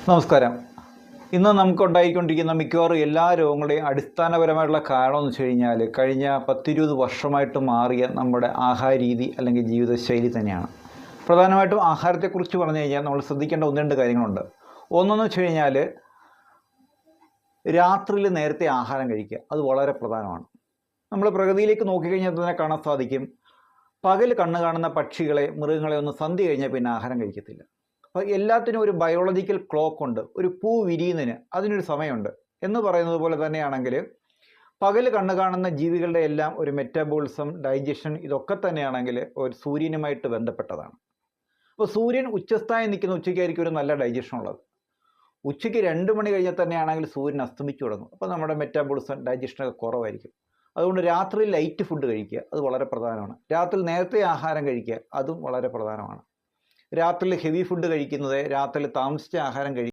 നമസ്കാരം. ഇന്ന് നമുക്കുണ്ടായിക്കൊണ്ടിരിക്കുന്ന മിക്കവാറും എല്ലാ രോഗങ്ങളുടെയും അടിസ്ഥാനപരമായിട്ടുള്ള കാരണം എന്ന് വെച്ച് കഴിഞ്ഞാൽ കഴിഞ്ഞ 10-20 വർഷമായിട്ട് മാറിയ നമ്മുടെ ആഹാര രീതി അല്ലെങ്കിൽ ജീവിതശൈലി തന്നെയാണ്. പ്രധാനമായിട്ടും ആഹാരത്തെക്കുറിച്ച് പറഞ്ഞു കഴിഞ്ഞാൽ നമ്മൾ ശ്രദ്ധിക്കേണ്ട ഒന്ന് രണ്ട് കാര്യങ്ങളുണ്ട്. ഒന്നെന്ന് വെച്ച് കഴിഞ്ഞാൽ രാത്രിയിൽ നേരത്തെ ആഹാരം കഴിക്കുക. അത് വളരെ പ്രധാനമാണ്. നമ്മൾ പ്രകൃതിയിലേക്ക് നോക്കിക്കഴിഞ്ഞാൽ തന്നെ കാണാൻ സാധിക്കും, പകൽ കണ്ണ് കാണുന്ന പക്ഷികളെ, മൃഗങ്ങളെ ഒന്നും സന്ധ്യ കഴിഞ്ഞാൽ പിന്നെ ആഹാരം കഴിക്കത്തില്ല. അപ്പോൾ എല്ലാത്തിനും ഒരു ബയോളജിക്കൽ ക്ലോക്ക് ഉണ്ട്. ഒരു പൂ വിരിയുന്നതിന് അതിനൊരു സമയമുണ്ട് എന്ന് പറയുന്നത് പോലെ തന്നെയാണെങ്കിൽ പകൽ കണ്ണ് കാണുന്ന ജീവികളുടെ എല്ലാം ഒരു മെറ്റബോളിസം, ഡൈജഷൻ ഇതൊക്കെ തന്നെയാണെങ്കിൽ ഒരു സൂര്യനുമായിട്ട് ബന്ധപ്പെട്ടതാണ്. അപ്പോൾ സൂര്യൻ ഉച്ചസ്ഥായി നിൽക്കുന്ന ഉച്ചയ്ക്കായിരിക്കും ഒരു നല്ല ഡൈജഷൻ ഉള്ളത്. ഉച്ചയ്ക്ക് 2 മണി കഴിഞ്ഞാൽ തന്നെയാണെങ്കിൽ സൂര്യൻ അസ്തമിച്ചു തുടങ്ങും. അപ്പോൾ നമ്മുടെ മെറ്റാബോളിസം, ഡൈജഷനൊക്കെ കുറവായിരിക്കും. അതുകൊണ്ട് രാത്രി ലൈറ്റ് ഫുഡ് കഴിക്കുക, അത് വളരെ പ്രധാനമാണ്. രാത്രി നേരത്തെ ആഹാരം കഴിക്കുക, അതും വളരെ പ്രധാനമാണ്. രാത്രിയിൽ ഹെവി ഫുഡ് കഴിക്കുന്നത്, രാത്രിയിൽ താമസിച്ച ആഹാരം കഴിക്കുക